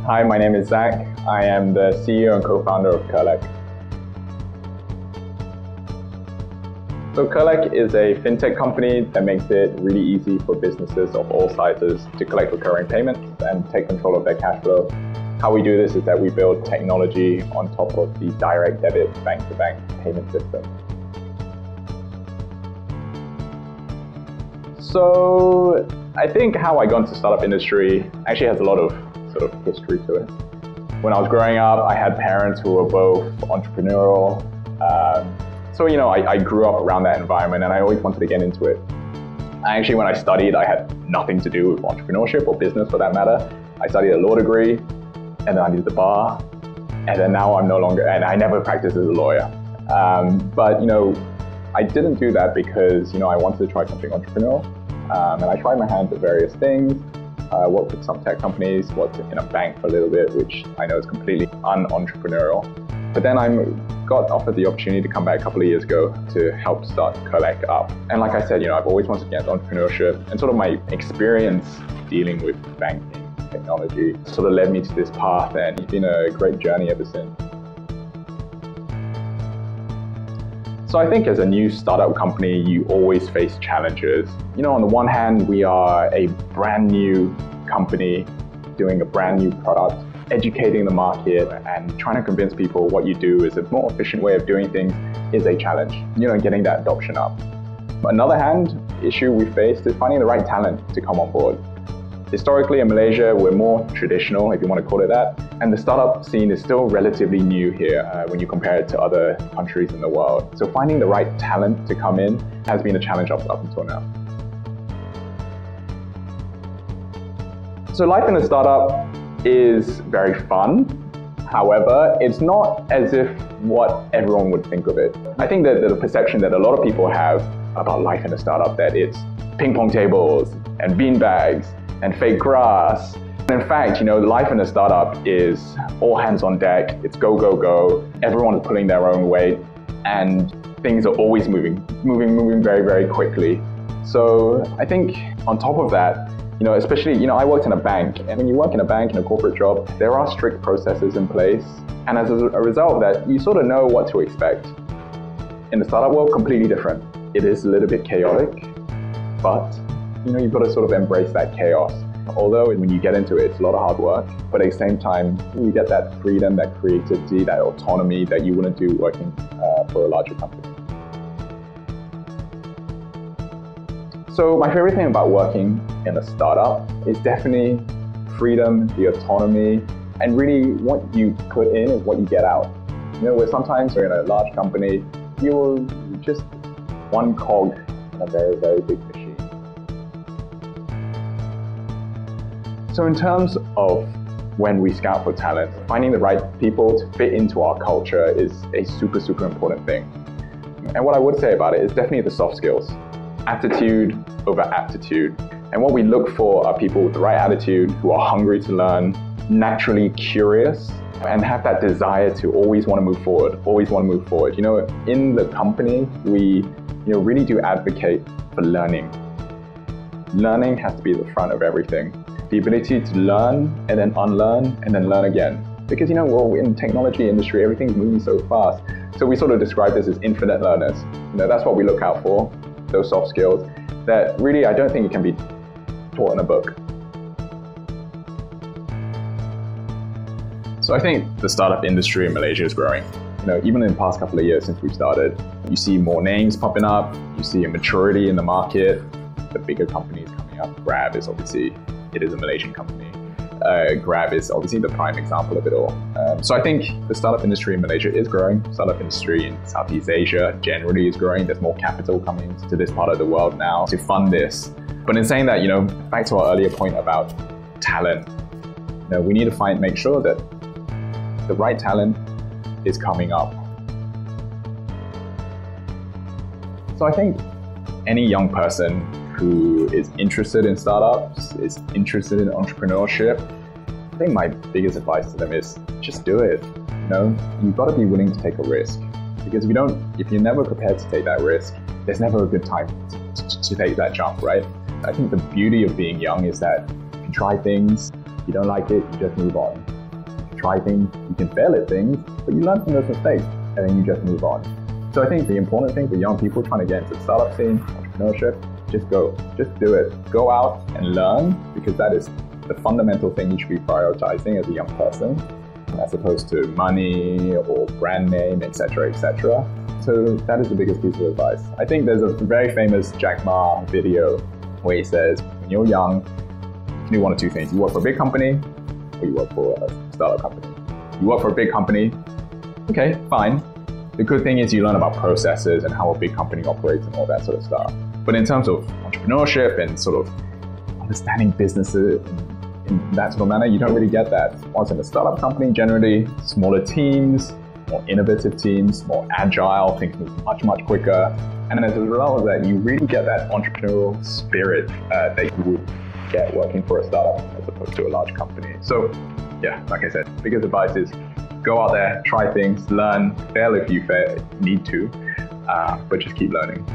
Hi, my name is Zach. I am the CEO and co-founder of Curlec. So Curlec is a fintech company that makes it really easy for businesses of all sizes to collect recurring payments and take control of their cash flow. How we do this is that we build technology on top of the direct debit bank-to-bank payment system. So I think how I got into the startup industry actually has a lot of sort of history to it. When I was growing up, I had parents who were both entrepreneurial. So I grew up around that environment and I always wanted to get into it. Actually, when I studied, I had nothing to do with entrepreneurship or business for that matter. I studied a law degree and then I did the bar. And then now I'm no longer, and I never practiced as a lawyer. But I didn't do that because I wanted to try something entrepreneurial. And I tried my hands at various things. I worked with some tech companies, worked in a bank for a little bit, which I know is completely un-entrepreneurial. But then I got offered the opportunity to come back a couple of years ago to help start Curlec up. And like I said, I've always wanted to get into entrepreneurship, and sort of my experience dealing with banking technology sort of led me to this path, and it's been a great journey ever since. So I think as a new startup company, you always face challenges. On the one hand, we are a brand new company doing a brand new product, educating the market and trying to convince people what you do is a more efficient way of doing things is a challenge, getting that adoption up. On the other hand, issue we faced is finding the right talent to come on board. Historically in Malaysia, we're more traditional, if you want to call it that, and the startup scene is still relatively new here when you compare it to other countries in the world. So finding the right talent to come in has been a challenge up until now. So life in a startup is very fun. However, it's not as if what everyone would think of it. I think that the perception that a lot of people have about life in a startup, that it's ping pong tables and bean bags and fake grass. In fact, life in a startup is all hands on deck. It's go, go, go. Everyone is pulling their own weight and things are always moving very, very quickly. So I think on top of that, especially, I worked in a bank, and when you work in a bank, in a corporate job, there are strict processes in place. And as a result of that, you sort of know what to expect. In the startup world, completely different. It is a little bit chaotic, but you've got to sort of embrace that chaos. Although when you get into it, it's a lot of hard work, but at the same time, you get that freedom, that creativity, that autonomy that you wouldn't do working for a larger company. So my favorite thing about working in a startup is definitely freedom, the autonomy, and really what you put in is what you get out. Where sometimes you're in a large company, you're just one cog in a very, very big machine. So in terms of when we scout for talent, finding the right people to fit into our culture is a super, super important thing. And what I would say about it is definitely the soft skills. Attitude over aptitude. And what we look for are people with the right attitude, who are hungry to learn, naturally curious, and have that desire to always want to move forward, In the company, we really do advocate for learning. Learning has to be at the front of everything. The ability to learn and then unlearn and then learn again. Because in the technology industry, everything's moving so fast. So we sort of describe this as infinite learners. That's what we look out for, those soft skills that really I don't think it can be taught in a book. So I think the startup industry in Malaysia is growing. Even in the past couple of years since we started, you see more names popping up, you see a maturity in the market, the bigger companies coming up. Grab is obviously, it is a Malaysian company. Grab is obviously the prime example of it all. So I think the startup industry in Malaysia is growing. Startup industry in Southeast Asia generally is growing. There's more capital coming to this part of the world now to fund this. But in saying that, back to our earlier point about talent, we need to make sure that the right talent is coming up. So I think any young person who is interested in startups, is interested in entrepreneurship, I think my biggest advice to them is just do it. You've got to be willing to take a risk. Because if you're never prepared to take that risk, there's never a good time to take that jump, right? I think the beauty of being young is that you can try things, if you don't like it, you just move on. try things, you can fail at things, but you learn from those mistakes and then you just move on. So I think the important thing for young people trying to get into the startup scene, entrepreneurship, just go, just do it. Go out and learn, because that is the fundamental thing you should be prioritizing as a young person, as opposed to money or brand name, etc., etc. So that is the biggest piece of advice. I think there's a very famous Jack Ma video where he says, when you're young, you do one of two things. You work for a big company or you work for a startup company. You work for a big company, okay, fine. The good thing is you learn about processes and how a big company operates and all that sort of stuff. But in terms of entrepreneurship and sort of understanding businesses in that sort of manner, you don't really get that. Once in a startup company, generally smaller teams, more innovative teams, more agile, things move much, much quicker. And as a result of that, you really get that entrepreneurial spirit that you would get working for a startup as opposed to a large company. So yeah, like I said, biggest advice is go out there, try things, learn, fail if you need to, but just keep learning.